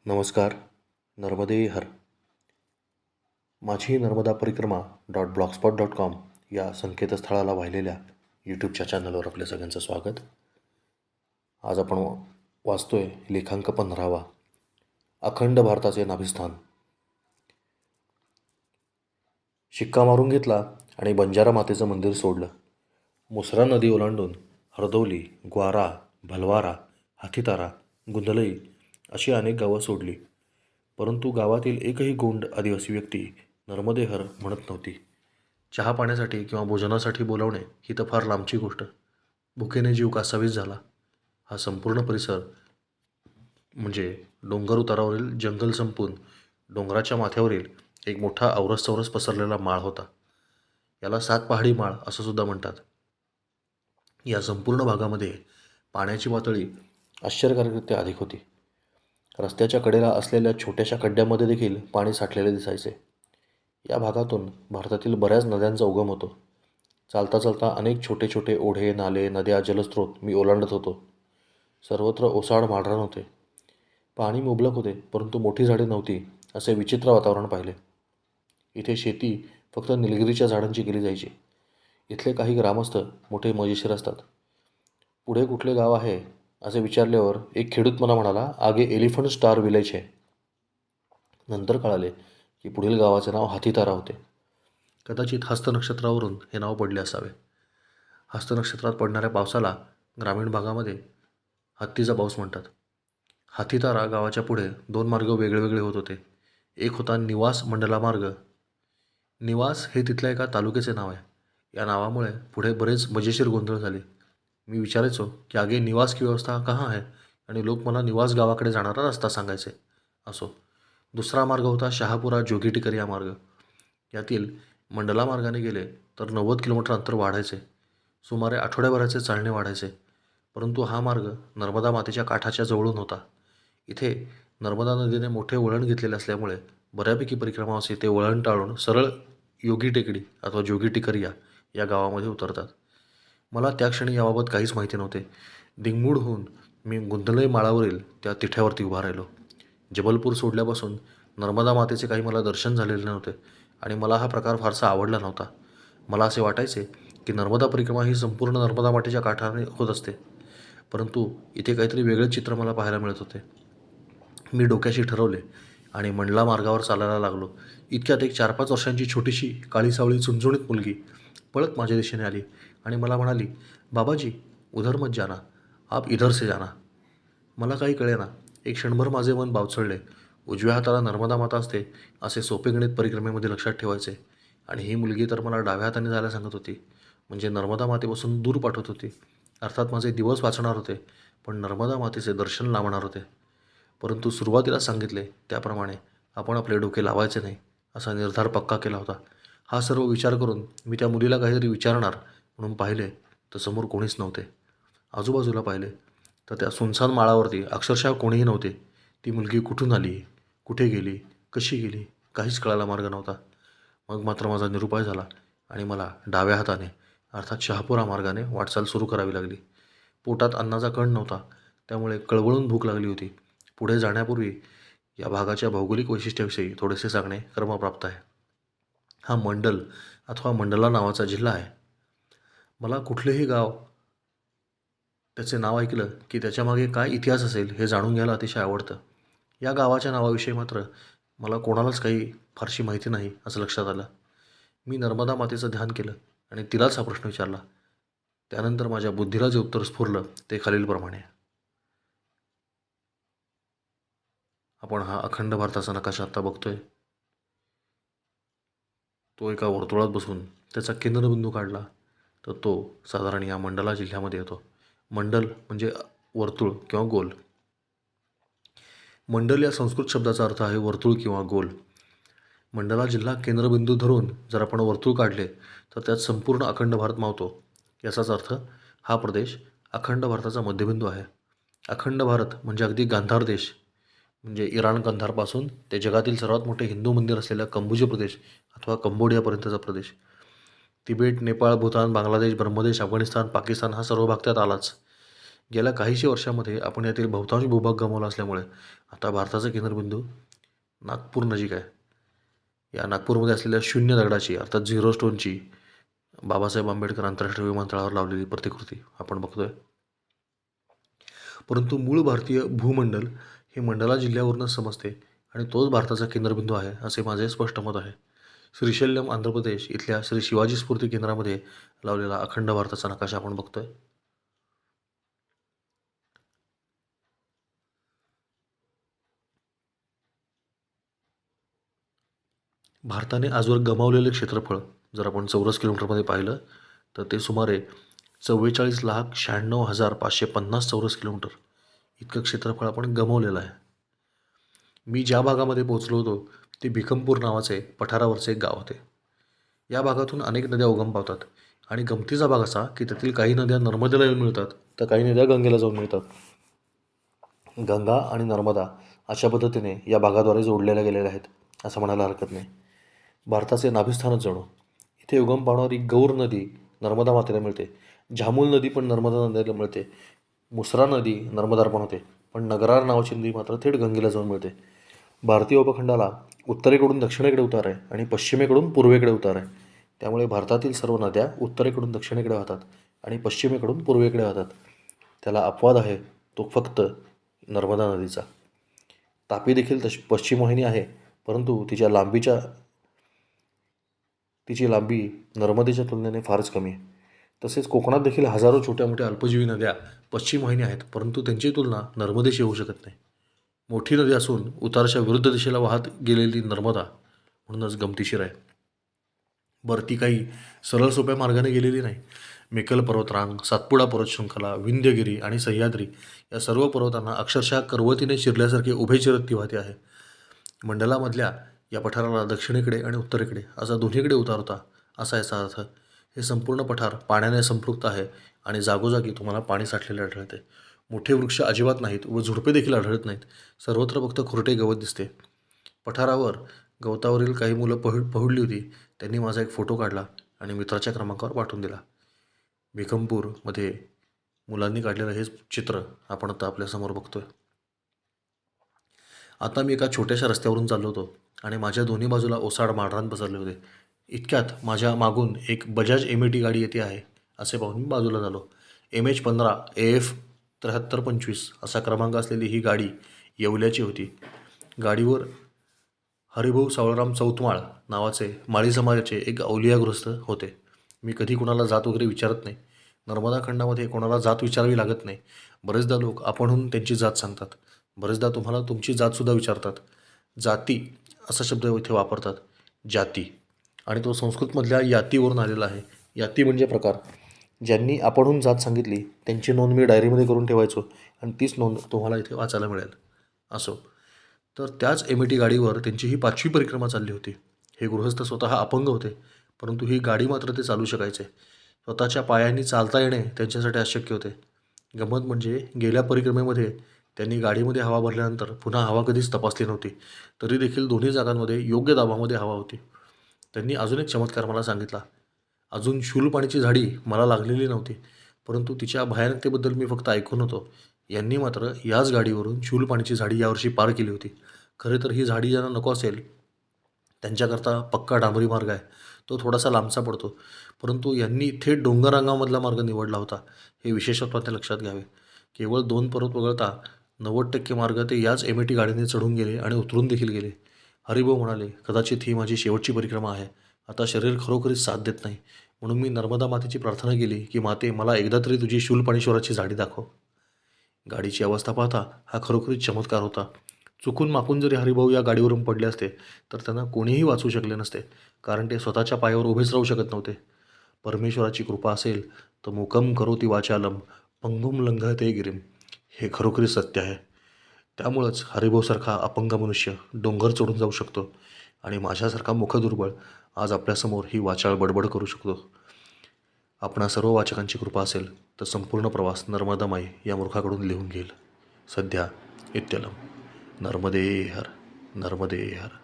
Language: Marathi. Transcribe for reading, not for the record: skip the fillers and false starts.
नमस्कार. नर्मदे हर. माझी नर्मदा परिक्रमा .blogspot.com या संकेतस्थळाला वाहिलेल्या यूट्यूबच्या चॅनलवर आपल्या सगळ्यांचं स्वागत. आज आपण वाचतोय लेखांक 15वा, अखंड भारताचे नाभिस्थान. शिक्का मारून घेतला आणि बंजारा मातेचं मंदिर सोडलं. मुसरा नदी ओलांडून हरदौली, ग्वारा, भलवारा, हाथीतारा, गुंदलई अशी अनेक गावं सोडली. परंतु गावातील एकही गोंड आदिवासी व्यक्ती नर्मदे हर म्हणत नव्हती. चहा पाण्यासाठी किंवा भोजनासाठी बोलावणे ही तर फार लांबची गोष्ट. भुकेने जीव कासावीस झाला. हा संपूर्ण परिसर म्हणजे डोंगर उतारावरील जंगल संपून डोंगराच्या माथ्यावरील एक मोठा औरस पसरलेला माळ होता. याला 7 पहाडी माळ असं सुद्धा म्हणतात. या संपूर्ण भागामध्ये पाण्याची पातळी आश्चर्यकारकरित्या अधिक होती. रस्त्याच्या कडेला असलेल्या छोट्याशा खड्ड्यामध्ये देखील पाणी साठलेले दिसायचे. या भागातून भारतातील बऱ्याच नद्यांचा उगम होतो. चालता चालता अनेक छोटे छोटे ओढे, नाले, नद्या, जलस्रोत मी ओलांडत होतो. सर्वत्र ओसाड माळरान होते. पाणी मुबलक होते, परंतु मोठी झाडे नव्हती असे विचित्र वातावरण पाहिले. इथे शेती फक्त निलगिरीच्या झाडांची केली जायची. इथले काही ग्रामस्थ मोठे मजेशीर असतात. पुढे कुठले गाव आहे असे विचारल्यावर एक खेडूत मला म्हणाला, आगे एलिफंट स्टार विलेज है. नंतर कळाले की पुढील गावाचे नाव हाथीतारा होते. कदाचित हस्तनक्षत्रावरून हे नाव पडले असावे. हस्तनक्षत्रात पडणाऱ्या पावसाला ग्रामीण भागामध्ये हत्तीचा पाऊस म्हणतात. हाथीतारा गावाच्या पुढे 2 मार्ग वेगळे होत होते. एक होता निवास मंडला मार्ग. निवास हे तिथल्या एका तालुक्याचे नाव आहे. या नावामुळे पुढे बरेच मजेशीर गोंधळ झाले. मी विचारायचो की आगे निवास की व्यवस्था कहाँ है, आणि लोक मला निवास गावाकडे जाणारा रस्ता सांगायचे. असो. दुसरा मार्ग होता शहापुरा जोगी टिकरिया मार्ग. यातील मंडला मार्गाने गेले तर 90 किलोमीटर अंतर वाढायचे. सुमारे आठवड्याभराचे चालणे वाढायचे. परंतु हा मार्ग नर्मदा मातेच्या काठाच्या जवळून होता. इथे नर्मदा नदीने मोठे वळण घेतलेले असल्यामुळे बऱ्यापैकी परिक्रमावासी ते वळण टाळून सरळ योगी टेकडी अथवा जोगी टिकरिया या गावामध्ये उतरतात. मला त्या क्षणी याबाबत काहीच माहिती नव्हते. दिंगमूड होऊन मी गुंदलई माळावरील त्या तिठ्यावरती उभा राहिलो. जबलपूर सोडल्यापासून नर्मदा मातेचे काही मला दर्शन झालेले नव्हते आणि मला हा प्रकार फारसा आवडला नव्हता. मला असे वाटायचे की नर्मदा परिक्रमा ही संपूर्ण नर्मदा मातेच्या काठाने होत असते. परंतु इथे काहीतरी वेगळे चित्र मला पाहायला मिळत होते. मी डोक्याशी ठरवले आणि मंडला मार्गावर चालायला लागलो. इतक्यात एक 4-5 वर्षांची छोटीशी काळी सावळी चुणचुणीत मुलगी पळत माझ्या दिशेने आली आणि मला म्हणाली, बाबाजी उधर मत जाना, आप इधर से जाना. मला काही कळेना. एक क्षणभर माझे मन बावचळले. उजव्या हाताला नर्मदा माता असते असे सोपे गणित परिक्रमेमध्ये लक्षात ठेवायचे, आणि ही मुलगी तर मला डाव्या हाताने जायला सांगत होती. म्हणजे नर्मदा मातेपासून दूर पाठवत होती. अर्थात माझे दिवस वाचणार होते, पण नर्मदा मातेचे दर्शन लावणार होते. परंतु सुरुवातीला सांगितले त्याप्रमाणे आपण आपले डोके लावायचे नाही असा निर्धार पक्का केला होता. हा सर्व विचार करून मी त्या मुलीला काहीतरी विचारणार म्हणून पाहिले तर समोर कोणीच नव्हते. आजूबाजूला पाहिले तर त्या सुनसान माळावरती अक्षरशः कोणीही नव्हते. ती मुलगी कुठून आली, कुठे गेली, कशी गेली, काहीच कळायला मार्ग नव्हता. मग मात्र माझा निरुपाय झाला आणि मला डाव्या हाताने अर्थात शहापुरा मार्गाने वाटचाल सुरू करावी लागली. पोटात अन्नाचा कण नव्हता, त्यामुळे कळवळून भूक लागली होती. पुढे जाण्यापूर्वी या भागाच्या भौगोलिक वैशिष्ट्याविषयी थोडेसे सांगणे क्रमप्राप्त आहे. हा मंडल अथवा मंडला नावाचा जिल्हा आहे. मला कुठलेही गाव त्याचे नाव ऐकलं की त्याच्यामागे काय इतिहास असेल हे जाणून घ्यायला अतिशय आवडतं. या गावाच्या नावाविषयी मात्र मला कोणालाच काही फारशी माहिती नाही असं लक्षात आलं. मी नर्मदा मातेचं ध्यान केलं आणि तिलाच हा प्रश्न विचारला. त्यानंतर माझ्या बुद्धीला जे उत्तर स्फुरलं ते खालीलप्रमाणे. आपण हा अखंड भारताचा नकाशा आत्ता बघतोय. तो एका वर्तुळात बसून त्याचा केंद्रबिंदू काढला तर तो साधारण या मंडला जिल्ह्यामध्ये येतो. मंडल म्हणजे वर्तुळ किंवा गोल. मंडल या संस्कृत शब्दाचा अर्थ आहे वर्तुळ किंवा गोल. मंडला जिल्हा केंद्रबिंदू धरून जर आपण वर्तुळ काढले तर त्यात संपूर्ण अखंड भारत मावतो. याचाच अर्थ हा प्रदेश अखंड भारताचा मध्यबिंदू आहे. अखंड भारत म्हणजे अगदी गांधार देश, म्हणजे इराण कंधारपासून ते जगातील सर्वात मोठे हिंदू मंदिर असलेला कंबोजी प्रदेश अथवा कंबोडियापर्यंतचा प्रदेश. तिबेट, नेपाळ, भूतान, बांगलादेश, ब्रह्मदेश, अफगाणिस्तान, पाकिस्तान हा सर्व भाग त्यात आलाच. गेल्या काहीशे वर्षामध्ये आपण यातील बहुतांश भूभाग गमावला असल्यामुळे आता भारताचा केंद्रबिंदू नागपूर नजीक आहे. या नागपूरमध्ये असलेल्या शून्य दगडाची अर्थात झिरो स्टोनची बाबासाहेब आंबेडकर आंतरराष्ट्रीय विमानतळावर लावलेली प्रतिकृती आपण बघतोय. परंतु मूळ भारतीय भूमंडल हे मंडला जिल्ह्यावरूनच समजते आणि तोच भारताचा केंद्रबिंदू आहे असे माझे स्पष्ट मत आहे. श्रीशैल्यम आंध्र प्रदेश इथल्या श्री शिवाजी स्फूर्ती केंद्रामध्ये लावलेला अखंड भारताचा नकाशा आपण बघतोय. भारताने आजवर गमावलेले क्षेत्रफळ जर आपण चौरस किलोमीटरमध्ये पाहिलं तर ते सुमारे 44,96,550 चौरस किलोमीटर इतकं क्षेत्रफळ आपण गमावलेलं आहे. मी ज्या भागामध्ये पोहोचलो होतो ते भिकमपूर नावाचे पठारावरचे एक गाव होते. या भागातून अनेक नद्या उगम पावतात आणि गमतीचा भाग असा की त्यातील काही नद्या नर्मदेला येऊन मिळतात तर काही नद्या गंगेला जाऊन मिळतात. गंगा आणि नर्मदा अशा पद्धतीने या भागाद्वारे जोडलेल्या गेलेल्या आहेत असं म्हणायला हरकत नाही. भारताचे नाभिस्थानच जणू. इथे उगम पावणारी गौर नदी नर्मदा मातेला मिळते. झामुल नदी पण नर्मदा नदीला मिळते. मुसरा नदी नर्मदार्पण होते, पण नगरार नावाची नदी मात्र थेट गंगेला जाऊन मिळते. भारतीय उपखंडाला उत्तरेकडून दक्षिणेकडे उतार आहे आणि पश्चिमेकडून पूर्वेकडे उतार आहे. त्यामुळे भारतातील सर्व नद्या उत्तरेकडून दक्षिणेकडे वाहतात आणि पश्चिमेकडून पूर्वेकडे वाहतात. त्याला अपवाद आहे तो फक्त नर्मदा नदीचा. तापी देखील पश्चिम वाहिनी आहे, परंतु तिची लांबी नर्मदेच्या तुलनेने फारच कमी आहे. तसेच कोकणात देखील हजारो छोट्या मोठ्या अल्पजीवी नद्या पश्चिम वाहिनी आहेत, परंतु त्यांची तुलना नर्मदेशी होऊ शकत नाही. मोठी नदी असून उतारच्या विरुद्ध दिशेला वाहत गेलेली नर्मदा म्हणूनच गमतीशीर आहे. बरं, ती काही सरळ सोप्या मार्गाने गेलेली नाही. मेकल पर्वतरांग, सातपुडा पर्वतशृंखला, विंध्यगिरी आणि सह्याद्री या सर्व पर्वतांना अक्षरशः करवतीने चिरल्यासारखे उभे चिरत ती वाहते आहे. मंडलामधल्या या पठाराला दक्षिणेकडे आणि उत्तरेकडे असा दोन्हीकडे उतार होता असा याचा अर्थ. हे संपूर्ण पठार पाण्याने संपृक्त आहे आणि जागोजागी तुम्हाला पाणी साठलेले आढळते. मोठे वृक्ष अजिबात नाहीत व झुडपे देखील आढळत नाहीत. सर्वत्र फक्त खुरटे गवत दिसते. पठारावर गवतावरील काही मुलं पहुडली होती. त्यांनी माझा एक फोटो काढला आणि मित्राच्या क्रमांकावर पाठवून दिला. भिकमपूरमध्ये मुलांनी काढलेलं हे चित्र आपण आता आपल्यासमोर बघतोय. आता मी एका छोट्याशा रस्त्यावरून चाललो होतो आणि माझ्या दोन्ही बाजूला ओसाड माळरान पसरले होते. इतक्यात माझ्या मागून एक बजाज MAT गाडी येते आहे असे पाहून मी बाजूला झालो. MH15 AF 7325 असा क्रमांक असलेली ही गाडी येवल्याची होती. गाडीवर हरिभाऊ सावळराम चौतमाळ नावाचे माळी समाजाचे एक अवलिया गृहस्थ होते. मी कधी कोणाला जात वगैरे विचारत नाही. नर्मदा खंडामध्ये कोणाला जात विचारावी लागत नाही. बरेचदा लोक आपणहून त्यांची जात सांगतात. बरेचदा तुम्हाला तुमची जातसुद्धा विचारतात. जाती असा शब्द इथे वापरतात, जाती, आणि तो संस्कृतमधल्या यातीवरून आलेला आहे. याती म्हणजे प्रकार. ज्यांनी आपणहून जात सांगितली त्यांची नोंद मी डायरीमध्ये करून ठेवायचो आणि तीच नोंद तुम्हाला इथे वाचायला मिळेल. असो, तर त्याच MAT गाडीवर त्यांची ही 5वी परिक्रमा चालली होती. हे गृहस्थ स्वतः अपंग होते, परंतु ही गाडी मात्र ते चालू शकायचे. स्वतःच्या पायांनी चालता येणे त्यांच्यासाठी अशक्य होते. गंमत म्हणजे गेल्या परिक्रमेमध्ये त्यांनी गाडीमध्ये हवा भरल्यानंतर पुन्हा हवा कधीच तपासली नव्हती, तरी देखील दोन्ही जागांमध्ये योग्य दाबामध्ये हवा होती. त्यांनी अजून एक चमत्कार मला सांगितला. अजून शूलपाणीची झाडी मला लागलेली नव्हती, परंतु तिच्या भयानकतेबद्दल मी फक्त ऐकून होतो. यांनी मात्र याच गाडीवरून शूलपाणीची झाडी यावर्षी पार केली होती. खरे तर ही झाडी ज्यांना नको असेल त्यांच्याकरता पक्का डांबरी मार्ग आहे. तो थोडासा लांबचा पडतो, परंतु यांनी थेट डोंगररांगामधला मार्ग निवडला होता. हे विशेषत्व ते लक्षात घ्यावे. केवळ 2 पर्वत वगळता 90% मार्ग ते याच MAT गाडीने चढून गेले आणि उतरून देखील गेले. हरिभाऊ म्हणाले, कदाचित ही माझी शेवटची परिक्रमा आहे. आता शरीर खरोखरीच साथ देत नाही, म्हणून मी नर्मदा मातेची प्रार्थना केली की माते, मला एकदा तरी तुझी शूलपाणेश्वराची झाडी दाखव. गाडीची अवस्था पाहता हा खरोखरीच चमत्कार होता. चुकून मापून जरी हरिभाऊ या गाडीवरून पडले असते तर त्यांना कोणीही वाचवू शकले नसते, कारण ते स्वतःच्या पायावर उभेच राहू शकत नव्हते. परमेश्वराची कृपा असेल तर मुकम करोति वाचालम पंगुम लंघते गिरीम, हे खरोखरीच सत्य आहे. त्यामुळंच हरिभाऊसारखा अपंग मनुष्य डोंगर चढून जाऊ शकतो आणि माझ्यासारखा मुखदुर्बळ आज आपल्यासमोर ही वाचाळ बडबड करू शकतो. आपणा सर्व वाचकांची कृपा असेल तर संपूर्ण प्रवास नर्मदामाई या मूर्खाकडून लिहून घेईल. सध्या इत्यलम. नर्मदे हर, नर्मदे हर.